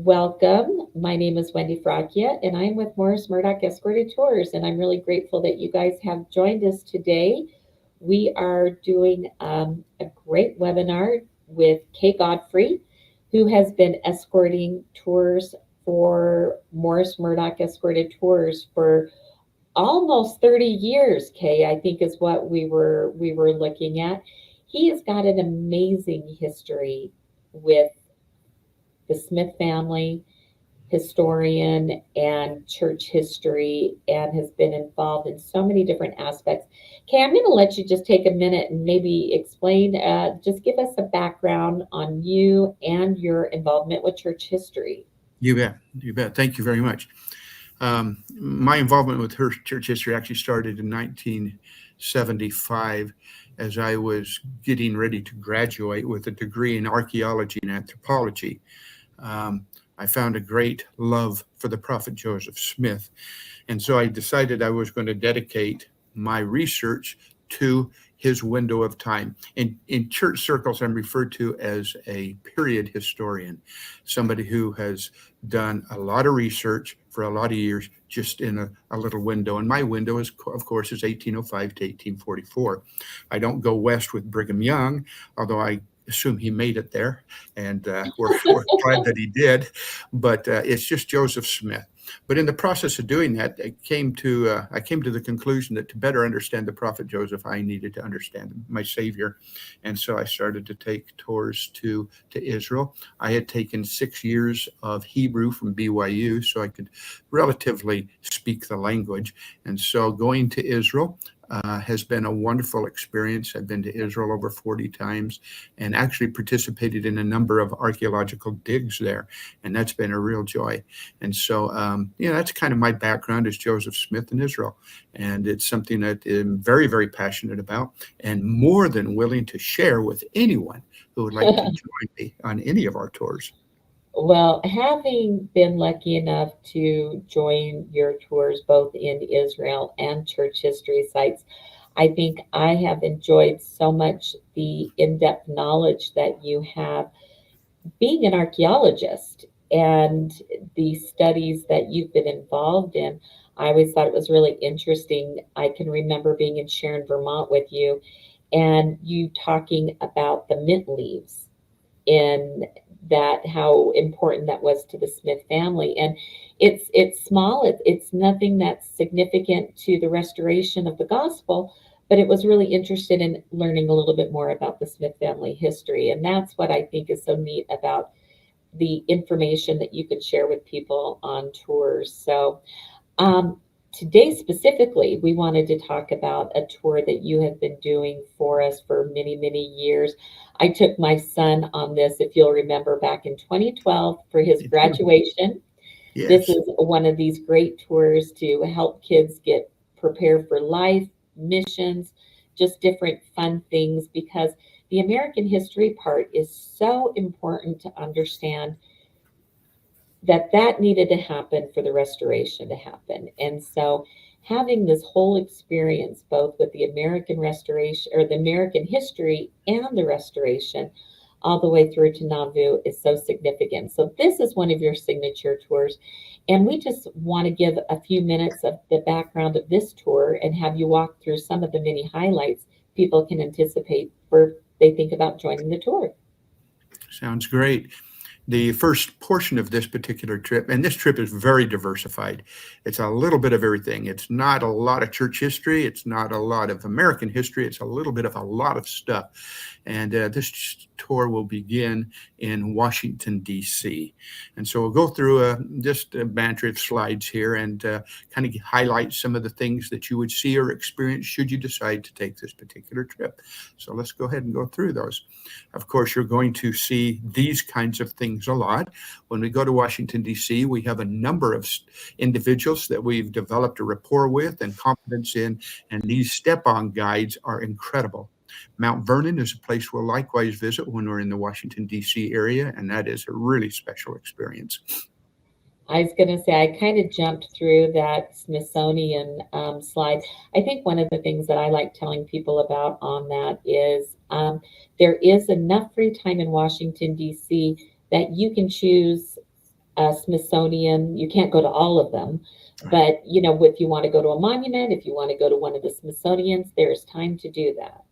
welcome. My name is Wendy Fracchia, and I'm with Morris Murdock Escorted Tours, and I'm really grateful that you guys have joined us today. We are doing a great webinar with Godfrey, who has been escorting tours for Morris Murdock Escorted Tours for almost 30 years. I think is what we were looking at. He has got an amazing history with the Smith family, historian and church history, and has been involved in so many different aspects. I'm going to let you just take a minute and maybe explain, just give us a background on you and your involvement with church history. You bet. You bet. Thank you very much. My involvement with her church history actually started in 1975 as I was getting ready to graduate with a degree in archaeology and anthropology. I found a great love for the prophet Joseph Smith. And so I decided I was going to dedicate my research to his window of time. In church circles, I'm referred to as a period historian, somebody who has done a lot of research for a lot of years just in a little window. And my window is, of course, is 1805 to 1844. I don't go west with Brigham Young, although I assume he made it there, and we're glad that he did, but it's just Joseph Smith. But in the process of doing that, I came to the conclusion that to better understand the prophet Joseph, I needed to understand my Savior. And so I started to take tours to Israel. I had taken 6 years of Hebrew from BYU, so I could relatively speak the language. And so going to Israel has been a wonderful experience. I've been to Israel over 40 times and actually participated in a number of archaeological digs there. And that's been a real joy. And so, that's kind of my background is Joseph Smith in Israel. And it's something that I'm very, very passionate about and more than willing to share with anyone who would like to join me on any of our tours. Well, having been lucky enough to join your tours both in Israel and church history sites, I think I have enjoyed so much the in-depth knowledge that you have being an archaeologist and the studies that you've been involved in. I always thought it was really interesting. I can remember being in Sharon, Vermont with you and you talking about the mint leaves in that, how important that was to the Smith family. And it's small, it's nothing that's significant to the restoration of the gospel, but it was really interested in learning a little bit more about the Smith family history. And that's what I think is so neat about the information that you could share with people on tours. So today specifically, we wanted to talk about a tour that you have been doing for us for many, many years. I took my son on this, if you'll remember, back in 2012 for his graduation. Yes. This is one of these great tours to help kids get prepared for life, missions, just different fun things, because the American history part is so important to understand that needed to happen for the restoration to happen. And so having this whole experience, both with the American restoration or the American history and the restoration, all the way through to Nauvoo is so significant. So this is one of your signature tours. And we just want to give a few minutes of the background of this tour and have you walk through some of the many highlights people can anticipate for they think about joining the tour. Sounds great. The first portion of this particular trip, and this trip is very diversified. It's a little bit of everything. It's not a lot of church history. It's not a lot of American history. It's a little bit of a lot of stuff. And this tour will begin in Washington, D.C. And so we'll go through just a banter of slides here and kind of highlight some of the things that you would see or experience should you decide to take this particular trip. So let's go ahead and go through those. Of course, you're going to see these kinds of things a lot. When we go to Washington, D.C., we have a number of individuals that we've developed a rapport with and confidence in, and these step-on guides are incredible. Mount Vernon is a place we'll likewise visit when we're in the Washington, D.C. area, and that is a really special experience. I was going to say, I kind of jumped through that Smithsonian slide. I think one of the things that I like telling people about on that is there is enough free time in Washington, D.C. that you can choose Smithsonian. You can't go to all of them, but if you want to go to a monument, if you want to go to one of the Smithsonians, there's time to do that.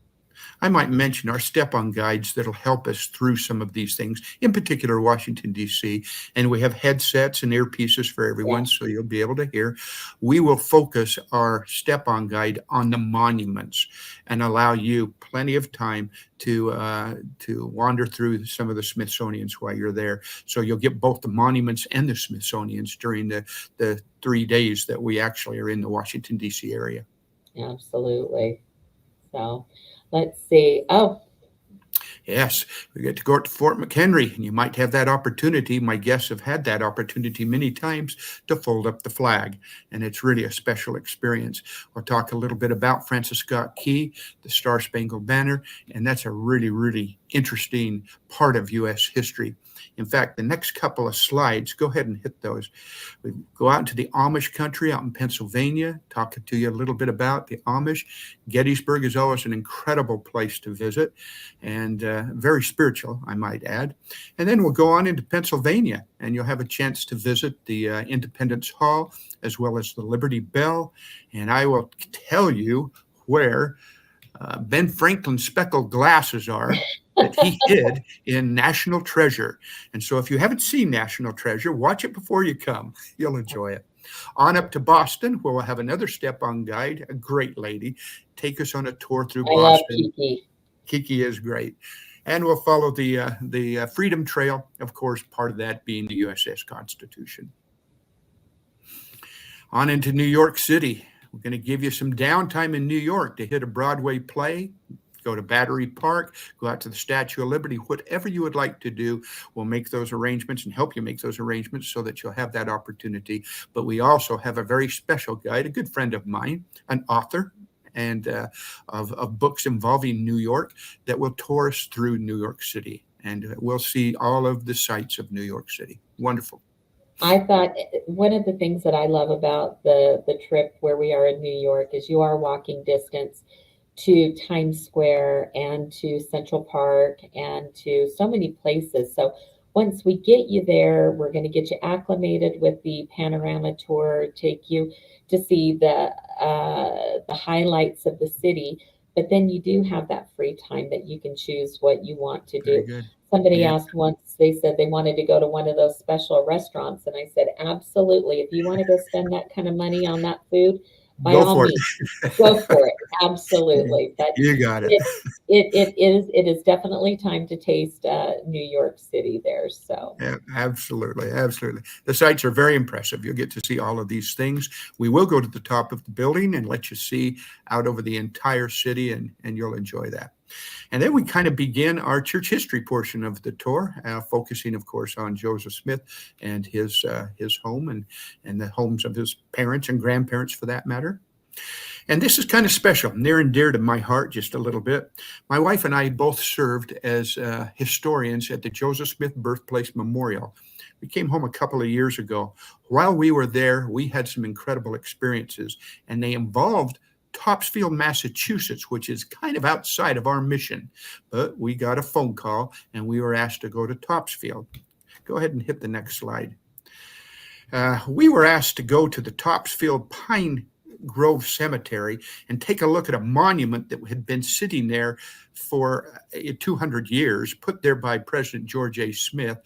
I might mention our step-on guides that'll help us through some of these things, in particular Washington, D.C. And we have headsets and earpieces for everyone, so you'll be able to hear. We will focus our step-on guide on the monuments and allow you plenty of time to wander through some of the Smithsonians while you're there. So you'll get both the monuments and the Smithsonians during the 3 days that we actually are in the Washington, D.C. area. Absolutely. So let's see. Oh, yes, we get to go to Fort McHenry, and you might have that opportunity. My guests have had that opportunity many times to fold up the flag, and it's really a special experience. We'll talk a little bit about Francis Scott Key, the Star Spangled Banner, and that's a really, really interesting part of U.S. history. In fact, the next couple of slides, go ahead and hit those. We go out into the Amish country out in Pennsylvania, talking to you a little bit about the Amish. Gettysburg is always an incredible place to visit, and very spiritual, I might add. And then we'll go on into Pennsylvania, and you'll have a chance to visit the Independence Hall, as well as the Liberty Bell. And I will tell you where Ben Franklin's speckled glasses are that he hid in National Treasure. And so if you haven't seen National Treasure, watch it before you come. You'll enjoy it. On up to Boston, where we'll have another step-on guide, a great lady, take us on a tour through Boston. love Kiki. Kiki is great. And we'll follow the Freedom Trail, of course, part of that being the USS Constitution. On into New York City. We're going to give you some downtime in New York to hit a Broadway play, go to Battery Park, go out to the Statue of Liberty, whatever you would like to do. We'll make those arrangements and help you make those arrangements so that you'll have that opportunity. But we also have a very special guide, a good friend of mine, an author and of books involving New York that will tour us through New York City. And we'll see all of the sights of New York City. Wonderful. I thought one of the things that I love about the trip where we are in New York is you are walking distance to Times Square and to Central Park and to so many places. So once we get you there, we're going to get you acclimated with the panorama tour, take you to see the highlights of the city. But then you do have that free time that you can choose what you want to Very do. good. Somebody Yeah. asked once, they said they wanted to go to one of those special restaurants. And I said, absolutely. If you want to go spend that kind of money on that food, by Go all for means, it. go for it. Absolutely. But You got it. it is definitely time to taste New York City there. So Yeah, absolutely. Absolutely. The sights are very impressive. You'll get to see all of these things. We will go to the top of the building and let you see out over the entire city, and you'll enjoy that. And then we kind of begin our church history portion of the tour, focusing, of course, on Joseph Smith and his home and the homes of his parents and grandparents, for that matter. And this is kind of special, near and dear to my heart just a little bit. My wife and I both served as historians at the Joseph Smith Birthplace Memorial. We came home a couple of years ago. While we were there, we had some incredible experiences, and they involved Topsfield, Massachusetts, which is kind of outside of our mission. But we got a phone call, and we were asked to go to Topsfield. Go ahead and hit the next slide. We were asked to go to the Topsfield Pine Grove Cemetery and take a look at a monument that had been sitting there for 200 years, put there by President George A. Smith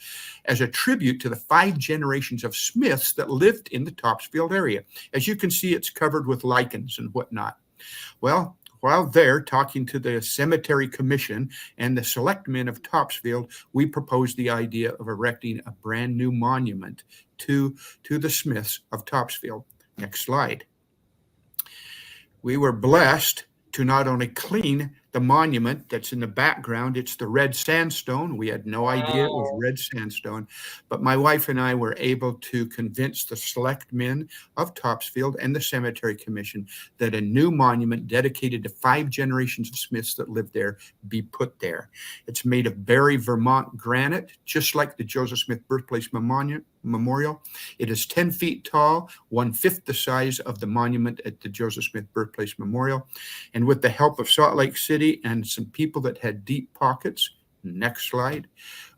as a tribute to the 5 generations of Smiths that lived in the Topsfield area. As you can see, it's covered with lichens and whatnot. Well, while there talking to the Cemetery Commission and the selectmen of Topsfield, we proposed the idea of erecting a brand new monument to the Smiths of Topsfield. Next slide. We were blessed to not only clean the monument that's in the background, it's the red sandstone. We had no idea it was red sandstone, but my wife and I were able to convince the selectmen of Topsfield and the Cemetery Commission that a new monument dedicated to 5 generations of Smiths that lived there be put there. It's made of Barry, Vermont granite, just like the Joseph Smith Birthplace Memorial. It is 10 feet tall, 1/5 the size of the monument at the Joseph Smith Birthplace Memorial. And with the help of Salt Lake City and some people that had deep pockets, next slide,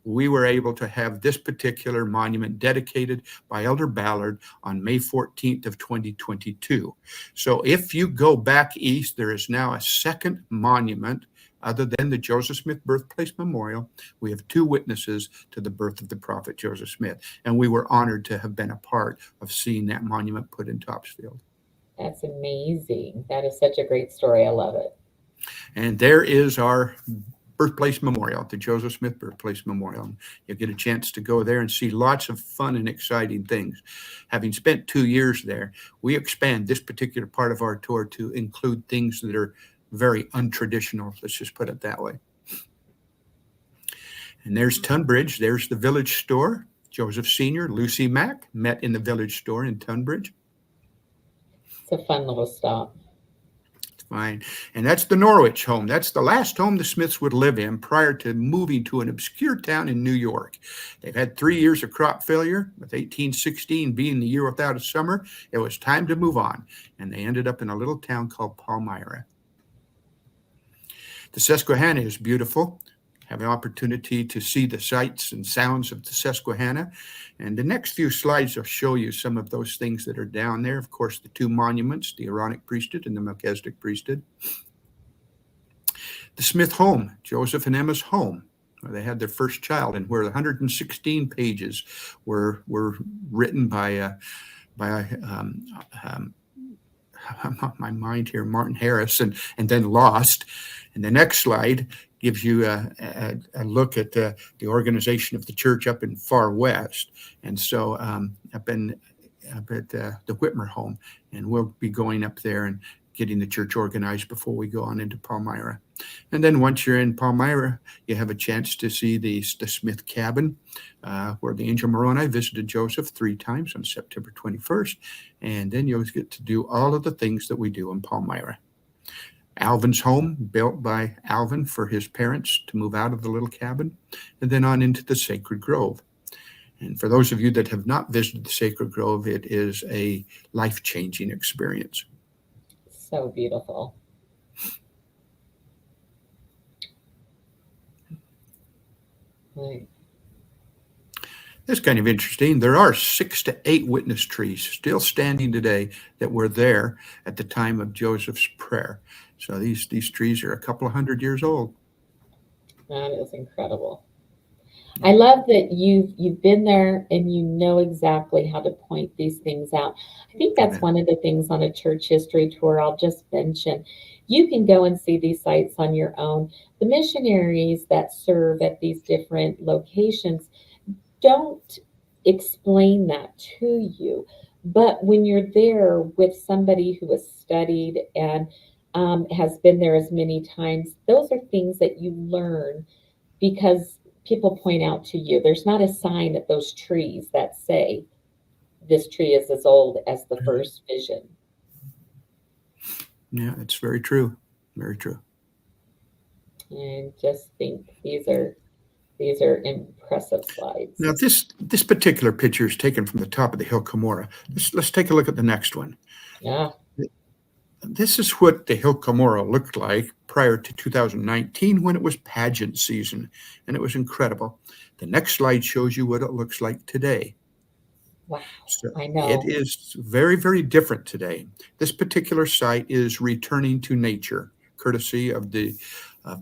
we were able to have this particular monument dedicated by Elder Ballard on May 14th of 2022. So if you go back east, there is now a second monument other than the Joseph Smith Birthplace Memorial. We have two witnesses to the birth of the prophet Joseph Smith, and we were honored to have been a part of seeing that monument put in Topsfield. That's amazing. That is such a great story. I love it. And there is our birthplace memorial, the Joseph Smith Birthplace Memorial. You'll get a chance to go there and see lots of fun and exciting things. Having spent 2 years there, we expand this particular part of our tour to include things that are very untraditional. Let's just put it that way. And there's Tunbridge. There's the village store. Joseph Sr., Lucy Mack met in the village store in Tunbridge. It's a fun little stop. It's fine. And that's the Norwich home. That's the last home the Smiths would live in prior to moving to an obscure town in New York. They've had 3 years of crop failure, with 1816 being the year without a summer. It was time to move on, and they ended up in a little town called Palmyra. The Susquehanna is beautiful. Have an opportunity to see the sights and sounds of the Susquehanna. And the next few slides will show you some of those things that are down there. Of course, the two monuments, the Aaronic priesthood and the Melchizedek priesthood. The Smith home, Joseph and Emma's home, where they had their first child, and where 116 pages were written by I'm on my mind here, Martin Harris, and then lost. And the next slide gives you a look at the organization of the church up in far west. And so up at the Whitmer home, and we'll be going up there and getting the church organized before we go on into Palmyra. And then once you're in Palmyra, you have a chance to see the Smith cabin, where the angel Moroni visited Joseph 3 times on September 21st. And then you'll get to do all of the things that we do in Palmyra. Alvin's home, built by Alvin for his parents to move out of the little cabin, and then on into the Sacred Grove. And for those of you that have not visited the Sacred Grove, it is a life-changing experience. So beautiful. Right. That's kind of interesting. There are 6 to 8 witness trees still standing today that were there at the time of Joseph's prayer. So these trees are a couple of 100 years old. That is incredible. I love that you've been there and you know exactly how to point these things out. I think that's one of the things on a church history tour I'll just mention. You can go and see these sites on your own. The missionaries that serve at these different locations don't explain that to you. But when you're there with somebody who has studied and has been there as many times, those are things that you learn because people point out to you. There's not a sign at those trees that say this tree is as old as the first vision. Yeah, it's very true. Very true. And just think these are impressive slides. Now this particular picture is taken from the top of the Hill Cumorah. Let's take a look at the next one. Yeah. This is what the Hill Cumorah looked like prior to 2019 when it was pageant season, and it was incredible. The next slide shows you what it looks like today. Wow, So I know. it is very, very different today. This particular site is returning to nature, courtesy of the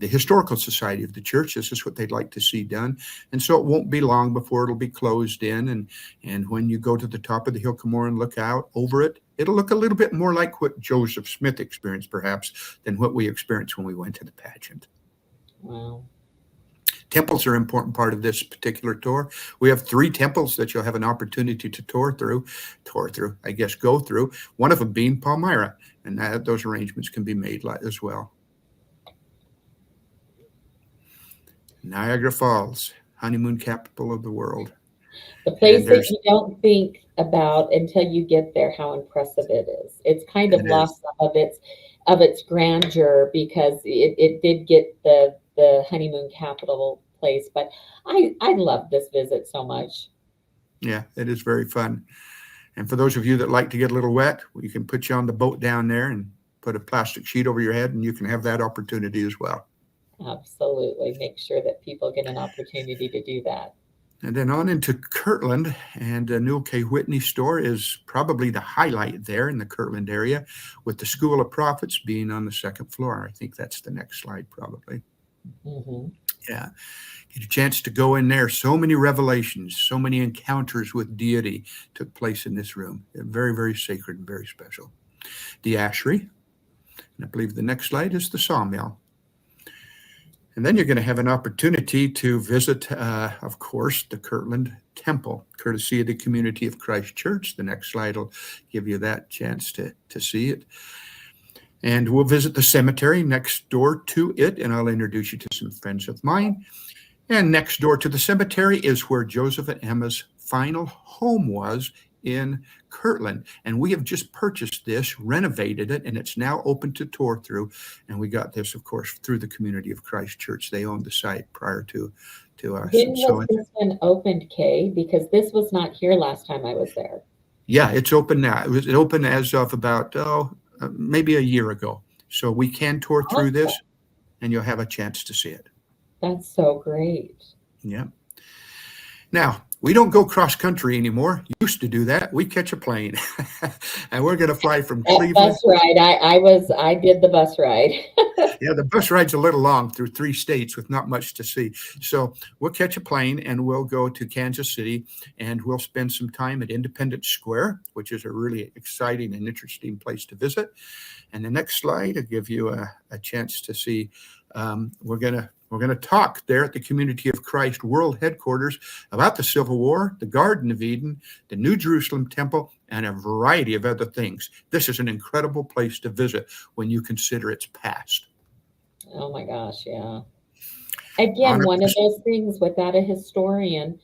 Historical Society of the Church. This is what they'd like to see done. And so it won't be long before it'll be closed in. And when you go to the top of the Hill Cumorah and look out over it, it'll look a little bit more like what Joseph Smith experienced, perhaps, than what we experienced when we went to the pageant. Wow. Temples are an important part of this particular tour. We have 3 temples that you'll have an opportunity to go through, one of them being Palmyra, and those arrangements can be made as well. Niagara Falls, honeymoon capital of the world. The place that you don't think about until you get there, how impressive it is. It's kind of lost some of its grandeur because it did get the honeymoon capital place. But I love this visit so much. Yeah, it is very fun. And for those of you that like to get a little wet, we can put you on the boat down there and put a plastic sheet over your head, and you can have that opportunity as well. Absolutely. Make sure that people get an opportunity to do that. And then on into Kirtland, and Newell K. Whitney store is probably the highlight there in the Kirtland area, with the School of Prophets being on the second floor. I think that's the next slide, probably. Hmm. Yeah. Get a chance to go in there. So many revelations, so many encounters with deity took place in this room. Very, very sacred and very special. The ashery, and I believe the next slide is the sawmill. And then you're going to have an opportunity to visit, of course, the Kirtland Temple, courtesy of the Community of Christ Church. The next slide will give you that chance to see it. And we'll visit the cemetery next door to it, and I'll introduce you to some friends of mine. And next door to the cemetery is where Joseph and Emma's final home was in Kirtland. And we have just purchased this, renovated it, and it's now open to tour through. And we got this, of course, through the Community of Christ Church. They owned the site prior to us. When was this one opened, Kay? Because this was not here last time I was there. Yeah, it's open now. It was open as of about, maybe a year ago. So we can tour through this, and you'll have a chance to see it. That's so great. Yeah. Now, we don't go cross country anymore. Used to do that. We catch a plane, and we're going to fly from Cleveland. Bus ride. I did the bus ride. Yeah, the bus ride's a little long through 3 states with not much to see. So we'll catch a plane and we'll go to Kansas City, and we'll spend some time at Independence Square, which is a really exciting and interesting place to visit. And the next slide will give you a chance to see. We're going to talk there at the Community of Christ World Headquarters about the Civil War, the Garden of Eden, the New Jerusalem Temple, and a variety of other things. This is an incredible place to visit when you consider its past. Oh my gosh, yeah. Again, one of those things without a historian,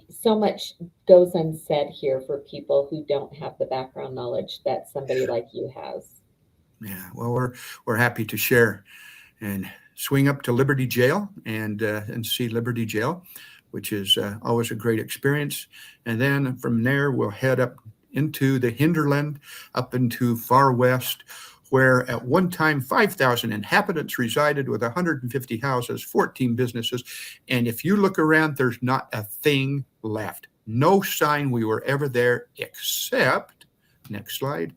so much goes unsaid here for people who don't have the background knowledge that somebody like you has. Yeah, well, we're happy to share and swing up to Liberty Jail and see Liberty Jail, which is always a great experience. And then from there, we'll head up into the hinterland, up into far west, where at one time 5,000 inhabitants resided with 150 houses, 14 businesses. And if you look around, there's not a thing left. No sign we were ever there, except, next slide,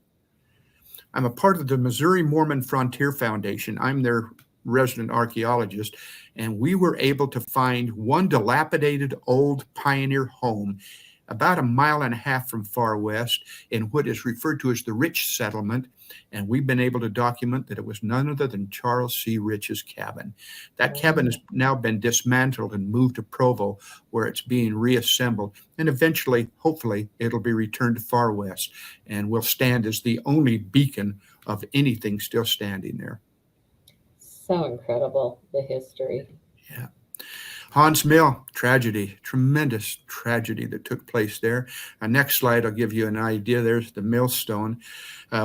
I'm a part of the Missouri Mormon Frontier Foundation. I'm their resident archaeologist, and we were able to find one dilapidated old pioneer home about 1.5 miles from far west in what is referred to as the Rich Settlement, and we've been able to document that it was none other than Charles C. Rich's cabin. That cabin has now been dismantled and moved to Provo, where it's being reassembled, and eventually, hopefully, it'll be returned to far west and will stand as the only beacon of anything still standing there. So incredible, the history. Yeah. Hans Mill, tragedy, tremendous tragedy that took place there. Next slide, I'll give you an idea. There's the millstone.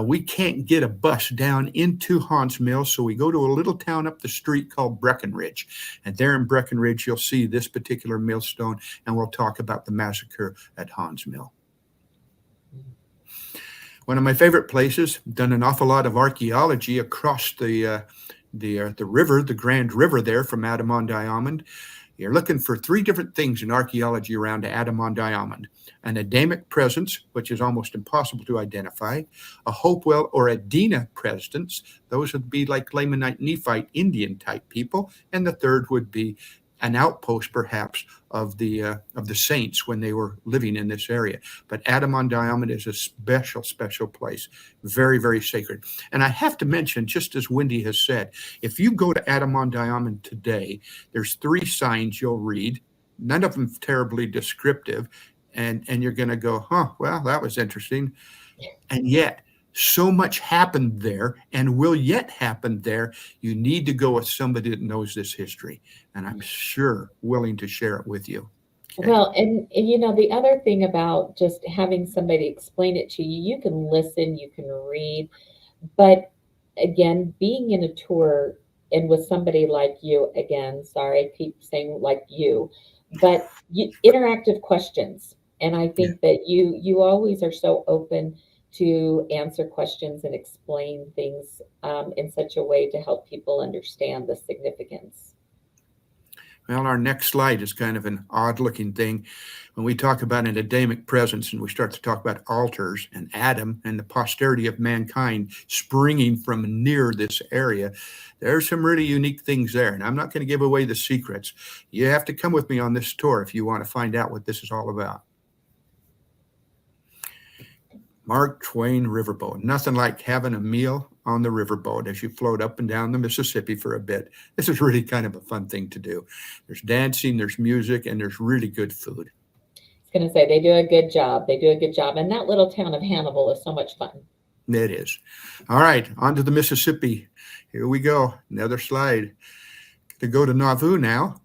We can't get a bus down into Hans Mill, so we go to a little town up the street called Breckenridge. And there in Breckenridge, you'll see this particular millstone, and we'll talk about the massacre at Hans Mill. One of my favorite places, done an awful lot of archaeology across the river, the Grand River there from Adamon-Diamond. You're looking for 3 different things in archaeology around Adamon-Diamond: an Adamic presence, which is almost impossible to identify, a Hopewell or Adena presence. Those would be like Lamanite, Nephite, Indian type people. And the third would be an outpost, perhaps, of the saints when they were living in this area. But Adamon-Diamond is a special, special place. Very, very sacred. And I have to mention, just as Wendy has said, if you go to Adamon-Diamond today, there's 3 signs you'll read, none of them terribly descriptive, and you're going to go, well, that was interesting. And yet, so much happened there and will yet happen there. You need to go with somebody that knows this history, and I'm sure willing to share it with you. Okay. Well, and you know, the other thing about just having somebody explain it to you, you can listen, you can read, but again, being in a tour and with somebody like you, again, sorry, I keep saying like you, but interactive questions. And I think that you always are so open to answer questions and explain things in such a way to help people understand the significance. Well, our next slide is kind of an odd looking thing. When we talk about an Adamic presence and we start to talk about altars and Adam and the posterity of mankind springing from near this area, there's some really unique things there. And I'm not going to give away the secrets. You have to come with me on this tour if you want to find out what this is all about. Mark Twain Riverboat. Nothing like having a meal on the riverboat as you float up and down the Mississippi for a bit. This is really kind of a fun thing to do. There's dancing, there's music, and there's really good food. I was going to say, they do a good job. They do a good job. And that little town of Hannibal is so much fun. It is. All right, on to the Mississippi. Here we go. Another slide. To go to Nauvoo now.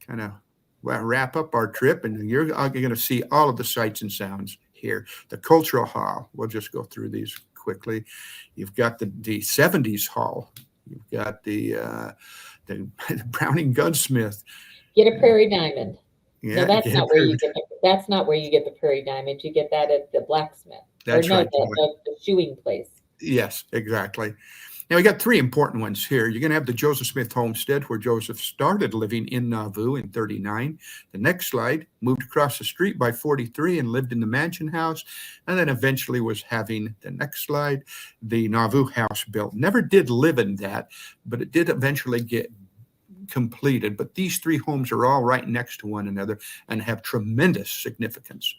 Kind of wrap up our trip, and you're going to see all of the sights and sounds here. The Cultural Hall, we'll just go through these quickly. You've got the 70s Hall. You've got the Browning Gunsmith. Get a Prairie Diamond. Yeah, no, that's not where you get that's not where you get the Prairie Diamond. You get that at the blacksmith. That's right. The shoeing place. Yes, exactly. Now, we got three important ones here. You're going to have the Joseph Smith homestead, where Joseph started living in Nauvoo in 39. The next slide, moved across the street by 43 and lived in the mansion house, and then eventually was having, the next slide, the Nauvoo house built. Never did live in that, but it did eventually get completed. But these three homes are all right next to one another and have tremendous significance.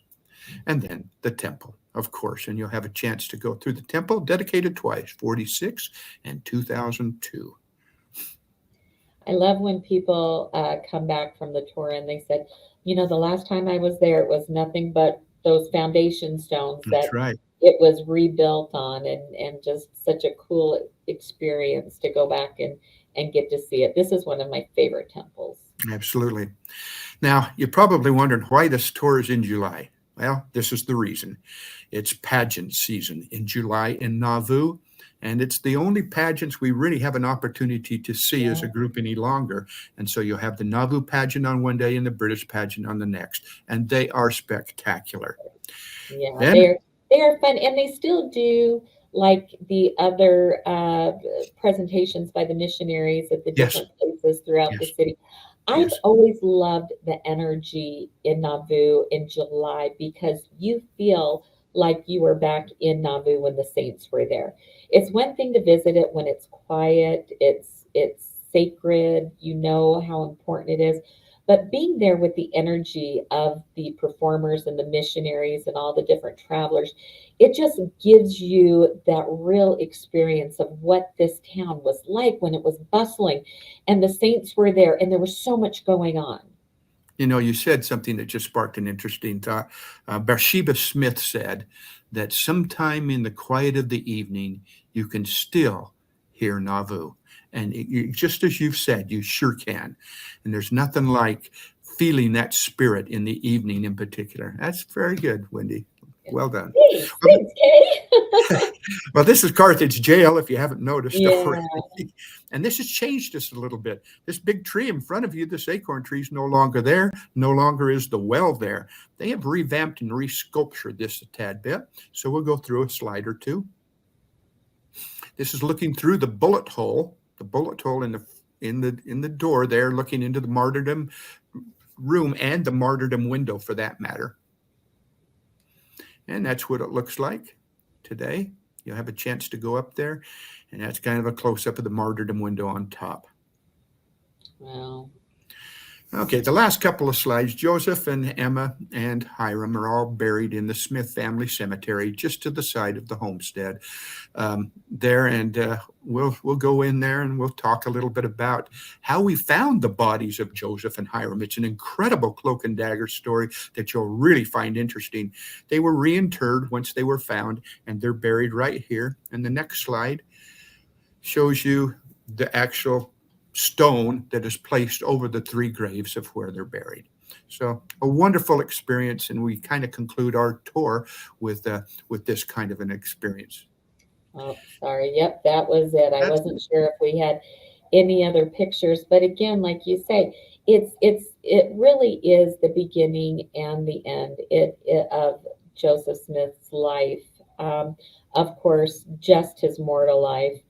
And then the temple, of course, and you'll have a chance to go through the temple, dedicated twice, 46 and 2002. I love when people come back from the tour and they said, the last time I was there, it was nothing but those foundation stones That's right. It was rebuilt on, and just such a cool experience to go back and get to see it. This is one of my favorite temples. Absolutely. Now, you're probably wondering why this tour is in July. Well, this is the reason. It's pageant season in July in Nauvoo, and it's the only pageants we really have an opportunity to see as a group any longer. And so you'll have the Nauvoo pageant on one day and the British pageant on the next, and they are spectacular. Yeah, they are fun, and they still do like the other presentations by the missionaries at the different places throughout the city. I've always loved the energy in Nauvoo in July, because you feel like you were back in Nauvoo when the saints were there. It's one thing to visit it when it's quiet, it's sacred, you know how important it is. But being there with the energy of the performers and the missionaries and all the different travelers, it just gives you that real experience of what this town was like when it was bustling and the saints were there and there was so much going on. You said something that just sparked an interesting thought. Bathsheba Smith said that sometime in the quiet of the evening, you can still hear Nauvoo. And just as you've said, you sure can. And there's nothing like feeling that spirit in the evening in particular. That's very good, Wendy. Well done. Thanks, Kay. Well, this is Carthage Jail, if you haven't noticed already. And this has changed just a little bit. This big tree in front of you, this acorn tree, is no longer there. No longer is the well there. They have revamped and resculptured this a tad bit. So we'll go through a slide or two. This is looking through the bullet hole in the door there, looking into the martyrdom room and the martyrdom window for that matter. And that's what it looks like today. You'll have a chance to go up there, and that's kind of a close-up of the martyrdom window on top. Wow. Okay, the last couple of slides, Joseph and Emma and Hiram are all buried in the Smith family cemetery just to the side of the homestead there. And we'll go in there and we'll talk a little bit about how we found the bodies of Joseph and Hiram. It's an incredible cloak and dagger story that you'll really find interesting. They were reinterred once they were found, and they're buried right here. And the next slide shows you the actual stone that is placed over the three graves of where they're buried. So a wonderful experience, and we kind of conclude our tour with this kind of an experience. Oh, sorry. Yep, that was it. I wasn't sure if we had any other pictures, but again, like you say, it really is the beginning and the end of Joseph Smith's life. of course, just his mortal life.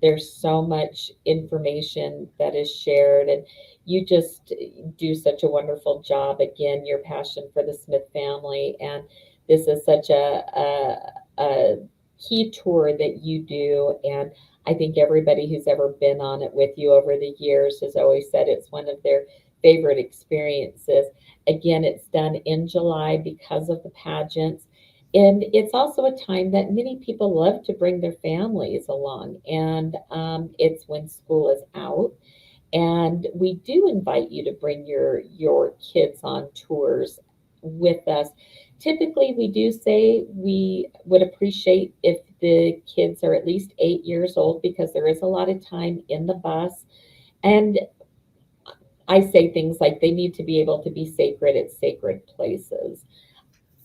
There's so much information that is shared, and you just do such a wonderful job. Again, your passion for the Smith family, and this is such a key tour that you do. And I think everybody who's ever been on it with you over the years has always said it's one of their favorite experiences. Again, it's done in July because of the pageants. And it's also a time that many people love to bring their families along. And it's when school is out. And we do invite you to bring your kids on tours with us. Typically, we do say we would appreciate if the kids are at least 8 years old because there is a lot of time in the bus. And I say things like they need to be able to be sacred at sacred places.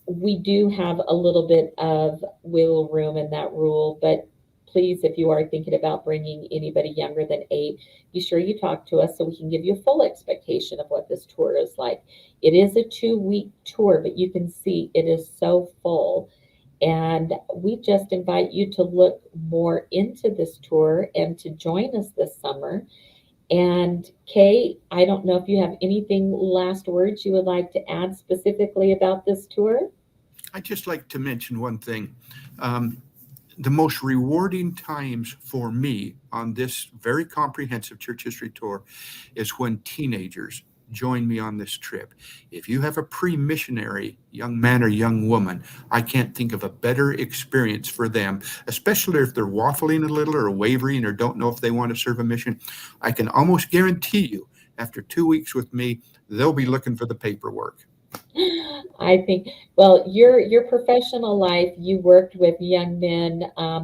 We do have a little bit of wiggle room in that rule, but please, if you are thinking about bringing anybody younger than 8, be sure you talk to us so we can give you a full expectation of what this tour is like. It is a 2-week tour, but you can see it is so full. And we just invite you to look more into this tour and to join us this summer. And Kay, I don't know if you have anything last words you would like to add specifically about this tour. I'd just like to mention one thing. The most rewarding times for me on this very comprehensive church history tour is when teenagers join me on this trip. If you have a pre-missionary young man or young woman, I can't think of a better experience for them, especially if they're waffling a little or wavering or don't know if they want to serve a mission. I can almost guarantee you, after 2 weeks with me, they'll be looking for the paperwork. I think, well, your professional life, you worked with young men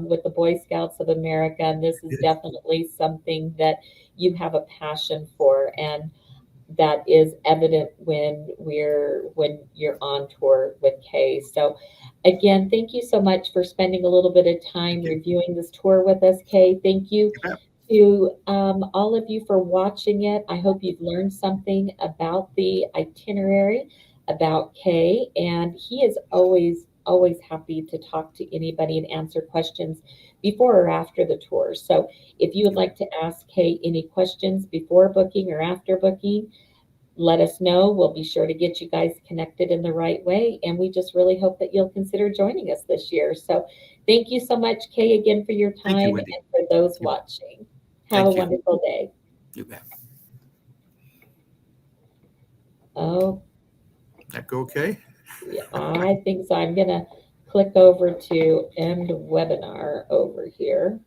with the Boy Scouts of America, and this is definitely something that you have a passion for, and that is evident when you're on tour with Kay. So, again, thank you so much for spending a little bit of time Thank you. reviewing this tour with us, Kay. Thank you Yeah. to all of you for watching it. I hope you've learned something about the itinerary, about Kay, and he is always happy to talk to anybody and answer questions before or after the tour. So if you would like to ask Kay any questions before booking or after booking, let us know. We'll be sure to get you guys connected in the right way. And we just really hope that you'll consider joining us this year. So thank you so much, Kay, again for your Thank you, time Wendy. and for those You bet. watching. Have a Thank you. wonderful day. You bet. Oh, That go okay? yeah, I think so. I'm gonna click over to end webinar over here.